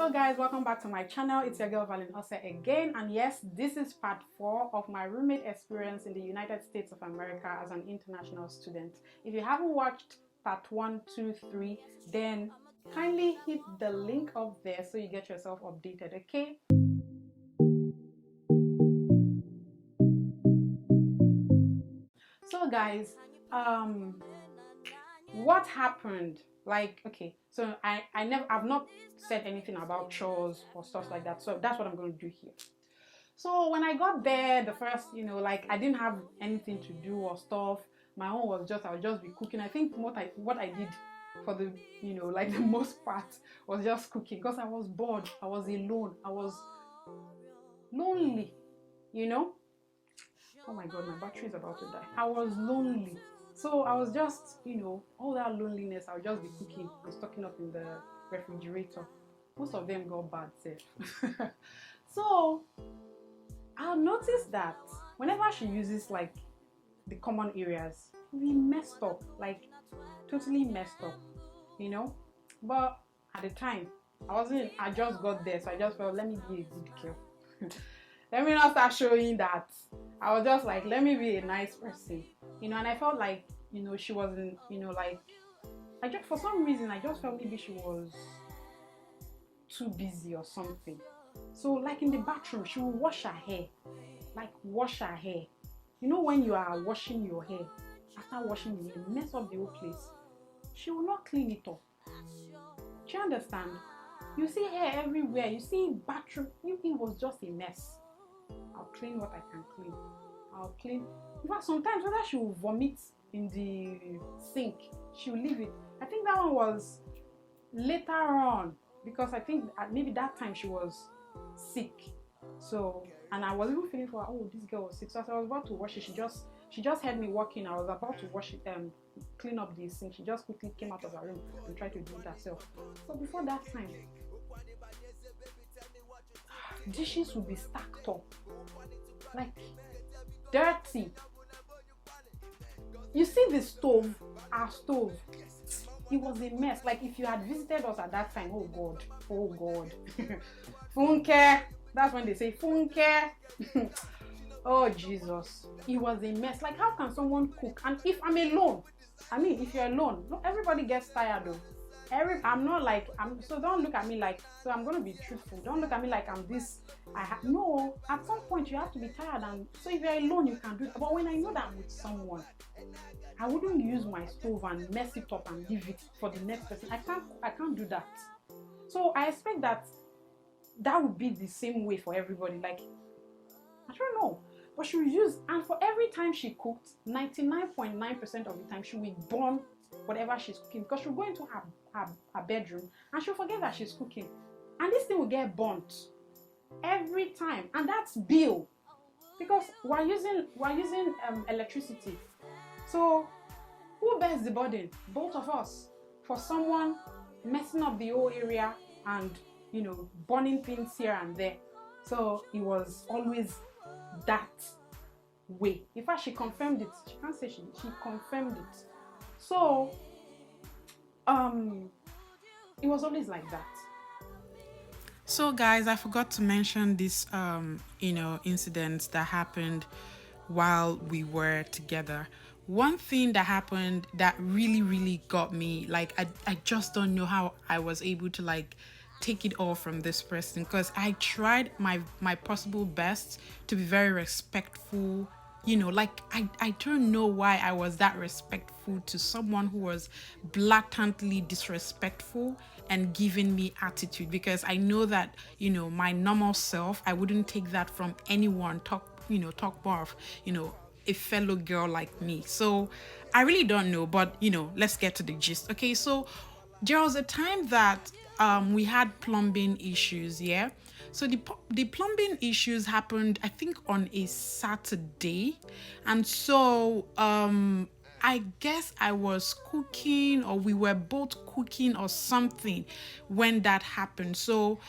Hello guys, welcome back to my channel. It's your girl Valeen Oseh again, and yes, this is part 4 of my roommate experience in the United States of America as an international student. If you haven't watched part 1, 2, 3, then kindly hit the link up there so you get yourself updated, okay? So guys, what happened? Like, okay, so I've not said anything about chores or stuff like that, so that's what I'm going to do here. So when I got there, the first, like I didn't have anything to do or stuff. My own was just, I would just be cooking. I think what I did for the, like the most part was just cooking because I was bored. I was alone. I was lonely, you know. Oh my God, my battery is about to die. I was lonely. So I was just, all that loneliness, I would just be cooking and stocking up in the refrigerator. Most of them got bad safe. So I'll notice that whenever she uses like the common areas, we messed up, like totally messed up, But at the time, I just got there, so I just felt, let me be a good girl. Let me not start showing that. I was just like, let me be a nice person, and I felt like, she wasn't, like, for some reason, I just felt maybe she was too busy or something. So like in the bathroom, she will wash her hair, like wash her hair. When you are washing your hair, after washing your hair, mess up the whole place, she will not clean it up. Do you understand? You see hair everywhere, you see bathroom, it was just a mess. I'll clean what I can clean. I'll clean. In fact, sometimes whether she will vomit in the sink, she will leave it. I think that one was later on, because I think maybe that time she was sick. So, and I was even feeling for her, oh, this girl was sick. So as I was about to wash it, she just heard me walking. I was about to wash it, clean up the sink. She just quickly came out of her room and tried to do it herself. So before that time, dishes would be stacked up, like dirty. You see the stove, our stove, it was a mess. Like if you had visited us at that time, oh God, funke, that's when they say funke. Oh Jesus, it was a mess. Like how can someone cook? And if I'm alone, if you're alone, no, everybody gets tired though. I'm not like, so don't look at me like, so I'm going to be truthful. Don't look at me like I'm this, no, at some point you have to be tired, and so if you're alone, you can do it. But when I know that I'm with someone, I wouldn't use my stove and mess it up and leave it for the next person. I can't do that. So I expect that would be the same way for everybody. Like, I don't know. But she would use, and for every time she cooked, 99.9% of the time she will burn whatever she's cooking, because she'll go into her bedroom and she'll forget that she's cooking. And this thing will get burnt every time. And that's bill. Because we're using electricity. So who bears the burden? Both of us. For someone messing up the whole area and, burning things here and there. So it was always that way. In fact, she confirmed it. She can't say she confirmed it. So it was always like that. So guys, I forgot to mention this incident that happened while we were together. One thing that happened that really got me, like I just don't know how I was able to like take it all from this person, because I tried my possible best to be very respectful. Like I don't know why I was that respectful to someone who was blatantly disrespectful and giving me attitude, because I know that, my normal self, I wouldn't take that from anyone, talk more of, a fellow girl like me. So I really don't know, but let's get to the gist. Okay, so there was a time that we had plumbing issues, yeah. So the plumbing issues happened, I think, on a Saturday, and so I guess I was cooking, or we were both cooking or something when that happened. So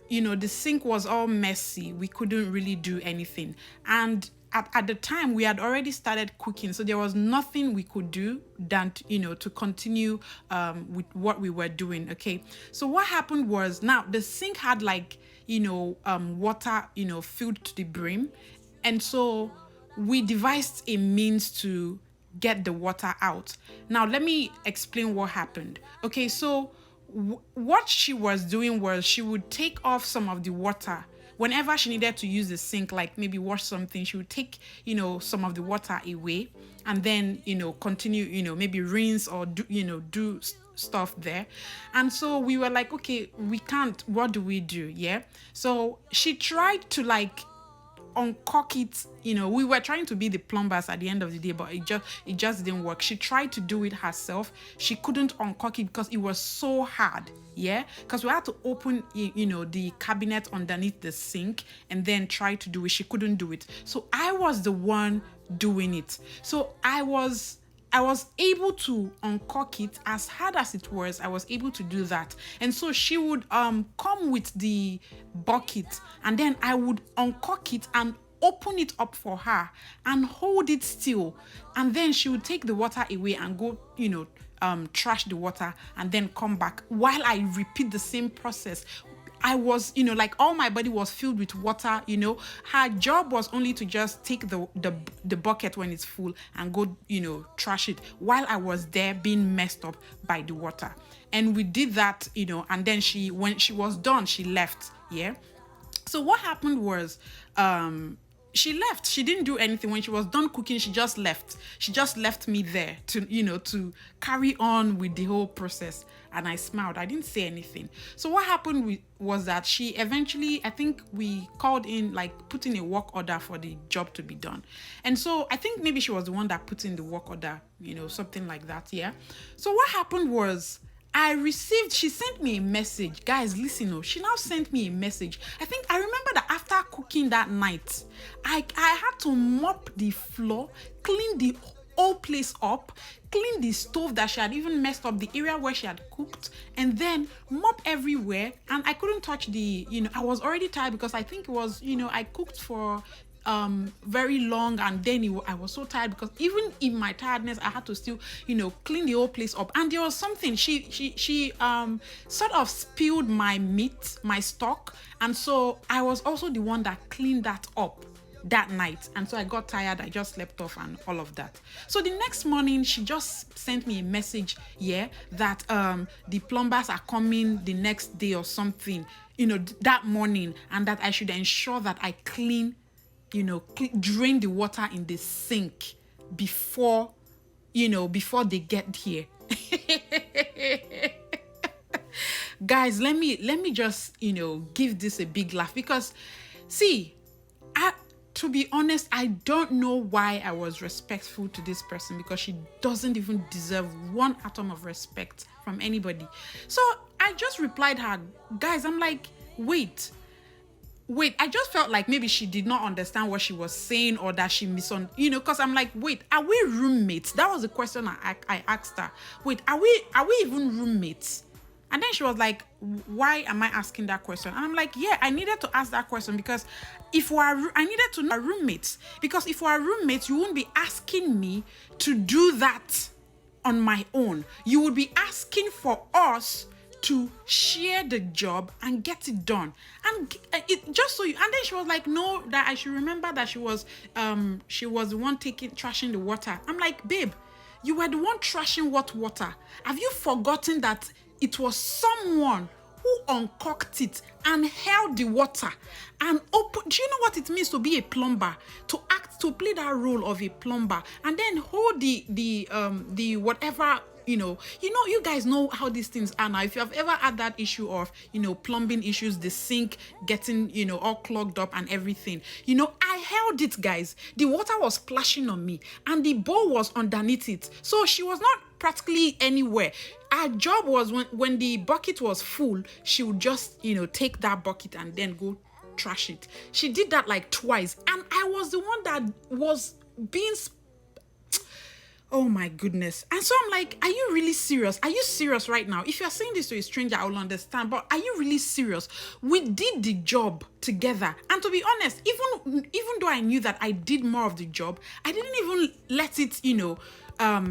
the sink was all messy. We couldn't really do anything, and at the time we had already started cooking, so there was nothing we could do than to continue with what we were doing. Okay, so what happened was, now the sink had like water filled to the brim, and so we devised a means to get the water out. Now let me explain what happened. Okay, so what she was doing was she would take off some of the water whenever she needed to use the sink, like maybe wash something. She would take some of the water away, and then continue maybe rinse or do stuff there. And so we were like, okay, we can't, what do we do? Yeah, so she tried to like uncork it. We were trying to be the plumbers at the end of the day, but it just didn't work. She tried to do it herself. She couldn't uncork it because it was so hard. Yeah, because we had to open the cabinet underneath the sink and then try to do it. She couldn't do it, so I was the one doing it. So I was able to uncork it. As hard as it was, I was able to do that. And so she would come with the bucket, and then I would uncork it and open it up for her and hold it still. And then she would take the water away and go, trash the water, and then come back while I repeat the same process. I was, like all my body was filled with water. Her job was only to just take the bucket when it's full and go, trash it, while I was there being messed up by the water. And we did that, and then when she was done, she left. Yeah. So what happened was, she left. She didn't do anything. When she was done cooking, she just left. She just left me there to carry on with the whole process. And I smiled. I didn't say anything. So what happened was that she eventually, I think we called in, like put in a work order for the job to be done. And so I think maybe she was the one that put in the work order, something like that. Yeah. So what happened was, she sent me a message. Guys, listen, she now sent me a message. I remember that after cooking that night, I had to mop the floor, clean the whole place up, clean the stove that she had even messed up, the area where she had cooked, and then mop everywhere. And I couldn't touch I was already tired because I think it was, I cooked for very long, and then I was so tired because even in my tiredness I had to still clean the whole place up. And there was something, she sort of spilled my meat, my stock, and so I was also the one that cleaned that up that night. And so I got tired, I just slept off and all of that. So the next morning she just sent me a message, that the plumbers are coming the next day or something, that morning, and that I should ensure that I clean, drain the water in the sink before they get here. Guys, let me just give this a big laugh, because see, to be honest, I don't know why I was respectful to this person, because she doesn't even deserve one atom of respect from anybody. So I just replied her. Guys, I'm like, wait, I just felt like maybe she did not understand what she was saying, or that she because I'm like, wait, are we roommates? That was the question I asked her. Wait, are we even roommates? And then she was like, why am I asking that question? And I'm like, yeah, I needed to ask that question because I needed to know our roommates. Because if we are roommates, you wouldn't be asking me to do that on my own. You would be asking for us to share the job and get it done. And it just so you, and then she was like, no, that I should remember that she was the one trashing the water. I'm like, babe, you were the one trashing what water? Have you forgotten that it was someone who uncorked it and held the water and open? Do you know what it means to be a plumber? To play that role of a plumber and then hold the whatever, you guys know how these things are now. If you have ever had that issue of, plumbing issues, the sink getting, all clogged up and everything, I held it, guys. The water was splashing on me and the bowl was underneath it. So she was not practically anywhere. Our job was when the bucket was full, she would just, take that bucket and then go trash it. She did that like twice. And I was the one that was being Oh my goodness. And so I'm like, are you really serious? Are you serious right now? If you're saying this to a stranger, I will understand. But are you really serious? We did the job together. And to be honest, even though I knew that I did more of the job, I didn't even let it,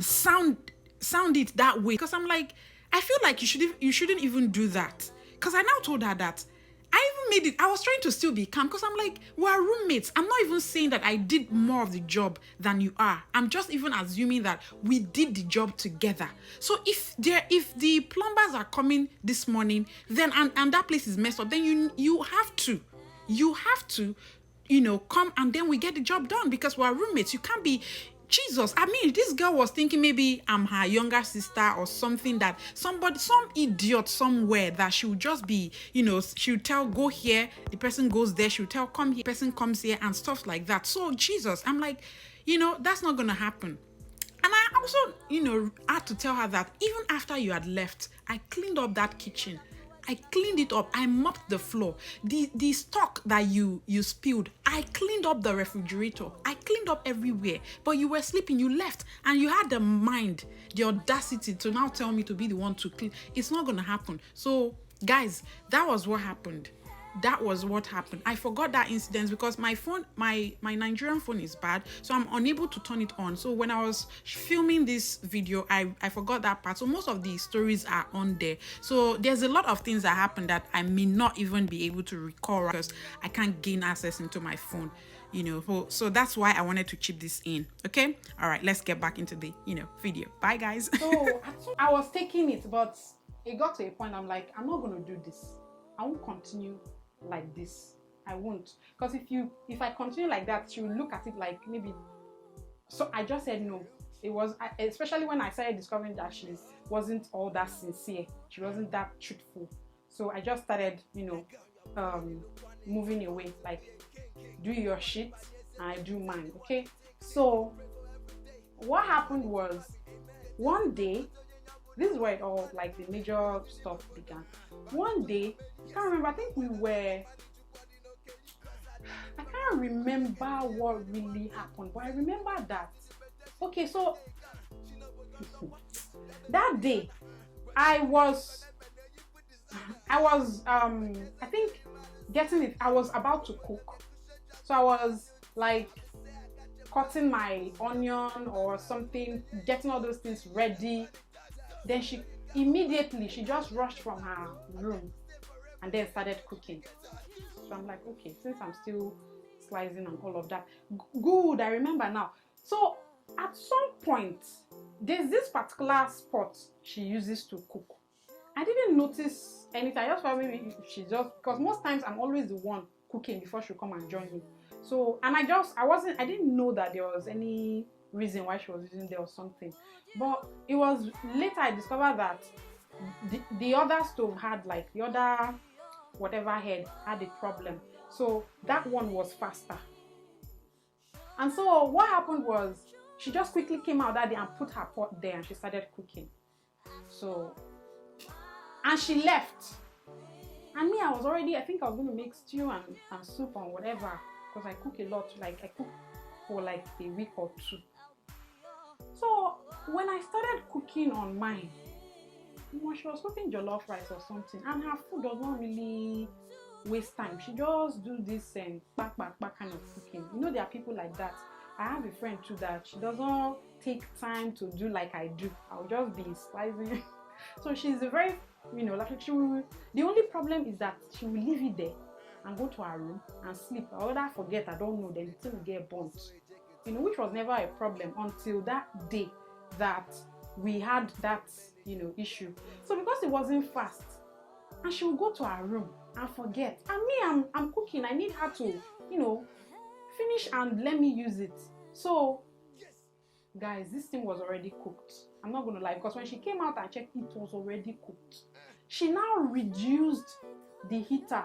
sound it that way. Because I'm like, I feel like you shouldn't even do that. Because I now told her that I even made it. I was trying to still be calm because I'm like, we're roommates. I'm not even saying that I did more of the job than you are. I'm just even assuming that we did the job together. So if the plumbers are coming this morning, then and that place is messed up, then you have to, come and then we get the job done because we're roommates. You can't be. Jesus, I mean, this girl was thinking maybe I'm her younger sister or something, that some idiot somewhere that she would just be, she would tell, go here, the person goes there, she would tell, come here, the person comes here and stuff like that. So Jesus, I'm like, that's not going to happen. And I also, had to tell her that even after you had left, I cleaned up that kitchen. I cleaned it up. I mopped the floor. The stock that you spilled, I cleaned up the refrigerator. I cleaned up everywhere. But you were sleeping, you left, and you had the mind, the audacity to now tell me to be the one to clean. It's not going to happen. So, guys, that was what happened. I forgot that incident because my phone, my Nigerian phone is bad, so I'm unable to turn it on. So when I was filming this video, I forgot that part. So most of the stories are on there. So there's a lot of things that happen that I may not even be able to recall because I can't gain access into my phone. So that's why I wanted to chip this in. Okay, all right, let's get back into the video. Bye, guys. So I was taking it, but it got to a point I'm like, I'm not going to do this. I won't continue like this. I won't, because if I continue like that, she will look at it like maybe. So I just said no. It was, especially when I started discovering that she wasn't all that sincere, she wasn't that truthful. So I just started moving away, like, do your shit and I do mine. Okay, so what happened was, one day, this is where it all, like, the major stuff began. One day, I can't remember, I think I can't remember what really happened, but I remember that. Okay, so that day, I was I think getting it, I was about to cook. So I was like cutting my onion or something, getting all those things ready. Then she just rushed from her room and then started cooking. So I'm like, okay, since I'm still slicing and all of that, good, I remember now. So at some point, there's this particular spot she uses to cook. I didn't notice anything. I just thought maybe because most times I'm always the one cooking before she come and join me. So, and I didn't know that there was any reason why she was using there or something. But it was later I discovered that the other stove had, like, the other whatever head had a problem. So that one was faster. And so what happened was, she just quickly came out that day and put her pot there and she started cooking. So, and she left. And me, I think I was going to make stew and soup and whatever, because I cook a lot. Like, I cook for like a week or two. So when I started cooking on mine, she was cooking jollof rice or something, and her food does not really waste time. She just do this back kind of cooking. There are people like that. I have a friend too that she doesn't take time to do like I do. I'll just be slicing. So she's a very, the only problem is that she will leave it there and go to her room and sleep. Or whether I forget, I don't know, then the thing will get burnt. Which was never a problem until that day that we had that, issue. So because it wasn't fast, and she will go to her room and forget. And me, I'm cooking. I need her to, finish and let me use it. So, guys, this thing was already cooked. I'm not going to lie, because when she came out and checked, it was already cooked. She now reduced the heater.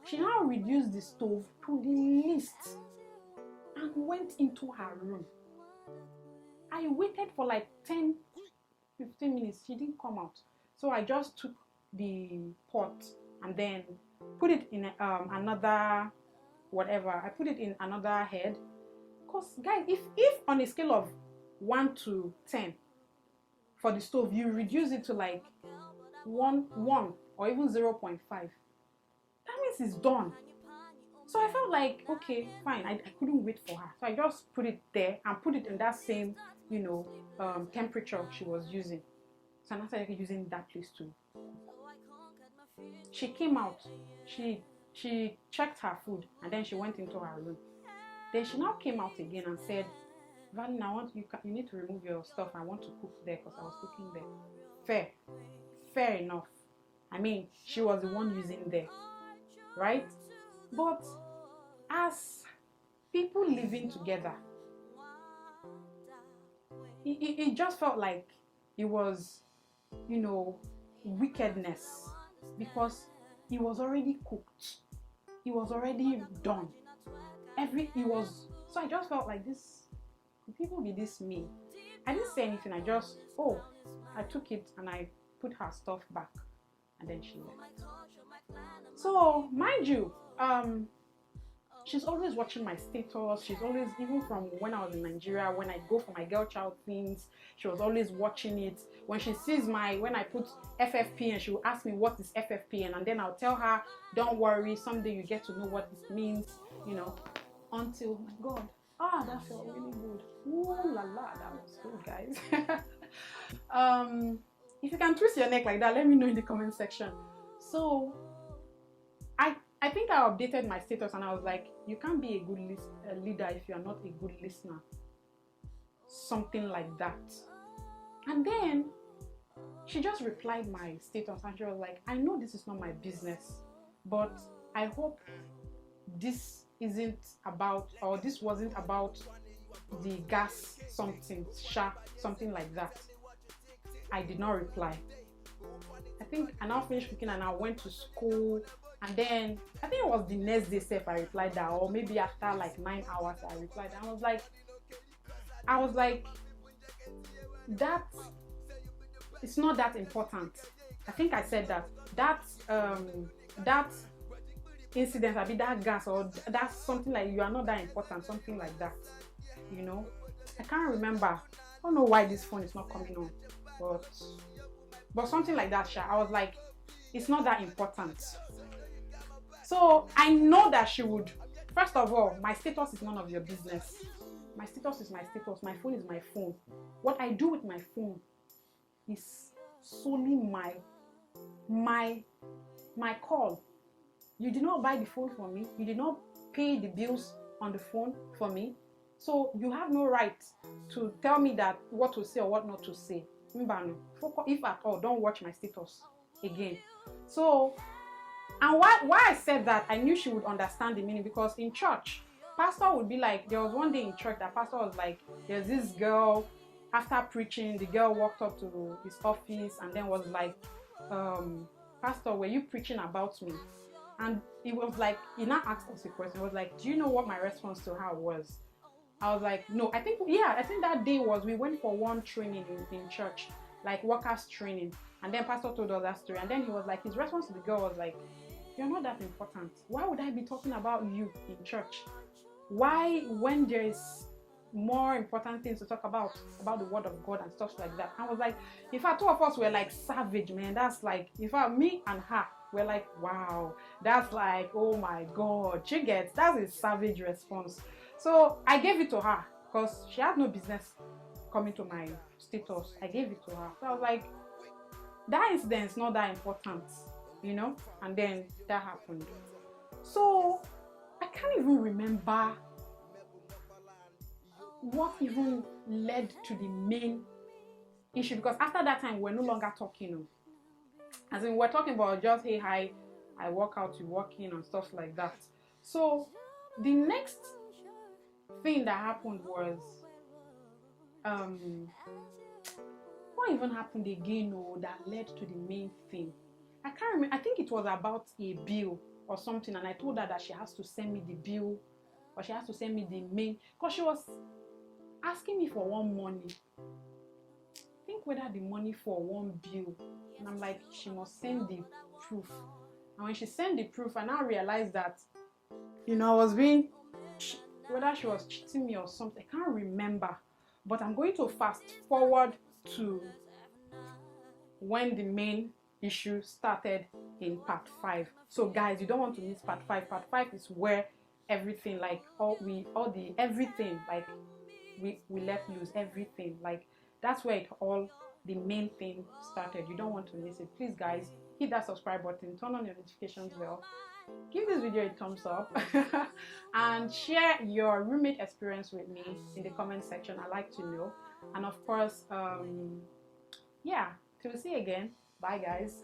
She now reduced the stove to the least and went into her room. I waited for like 10-15 minutes. She didn't come out. So I just took the pot and then put it in another whatever. I put it in another head. Because, guys, if on a scale of 1 to 10 for the stove, you reduce it to like 1 or even 0.5. That means it's done. So I felt like, okay, fine. I couldn't wait for her. So I just put it there and put it in that same, temperature she was using. So I started using that place too. She came out. She checked her food and then she went into her room. Then she now came out again and said, Valeen, you need to remove your stuff. I want to cook there because I was cooking there. Fair enough. I mean, she was the one using there, right? But as people living together, it just felt like it was, wickedness, because it was already cooked. It was already done. So I just felt like this, could people be this mean? I didn't say anything. I took it and I put her stuff back and then she left. So mind you, she's always watching my status. She's always, even from when I was in Nigeria, when I go for my girl child things, she was always watching it. When she sees when I put FFPN, she will ask me what is FFPN, and then I'll tell her, don't worry, someday you get to know what it means, until, my God, that felt really good. Ooh la la, that was good, guys. If you can twist your neck like that, let me know in the comment section. So I think I updated my status and I was like, you can't be a good leader if you are not a good listener. Something like that. And then she just replied my status and she was like, I know this is not my business, but I hope this wasn't about the gas something like that. I did not reply. I think I now finished cooking and I went to school, and then I think it was the next day I replied that, or maybe after like 9 hours I replied. I was like that it's not that important. I think I said that incident, that gas, or that's something like, you are not that important, something like that. I can't remember. I don't know why this phone is not coming on, but something like that. I was like, it's not that important. So I know that she would. First of all, my status is none of your business. My status is my status. My phone is my phone. What I do with my phone is solely my call. You did not buy the phone for me. You did not pay the bills on the phone for me. So you have no right to tell me that what to say or what not to say. If at all, don't watch my status again. So, and why I said that, I knew she would understand the meaning, because in church, pastor would be like, there was one day in church that pastor was like, there's this girl, after preaching, the girl walked up to his office and then was like, Pastor, were you preaching about me? And it was like, he now asked us a question. It was like, do you know what my response to her was? I was like, no. I think that day we went for one training in church, like workers training. And then pastor told us that story. And then he was like, his response to the girl was like, you're not that important. Why would I be talking about you in church? Why, when there is more important things to talk about the word of God and stuff like that? I was like, in fact, two of us were like savage, man. That's like, in fact, me and her were like, wow, that's like, oh my God, that's a savage response. So I gave it to her because she had no business coming to my status. I gave it to her. So I was like, that incident is not that important, and then that happened. So I can't even remember what even led to the main issue, because after that time we're no longer talking. As in, we're talking about just, hey, hi, I work out, you work in, and stuff like that. So the next thing that happened was, what even happened again, that led to the main thing? I can't remember. I think it was about a bill or something, and I told her that she has to send me the bill, or she has to send me the main, because she was asking me for one money. I think whether the money for one bill, and I'm like, she must send the proof. And when she sent the proof, I now realized that, I was whether she was cheating me or something, I can't remember. but I'm going to fast forward to when the main issue started in part 5. So guys, you don't want to miss part 5. Part 5 is where everything, like everything, like we let loose everything. Like that's where it all, the main thing started. You don't want to miss it. Please guys, hit that subscribe button, turn on your notifications bell, give this video a thumbs up and share your roommate experience with me in the comment section. I like to know. And of course, yeah, till we see you again. Bye guys.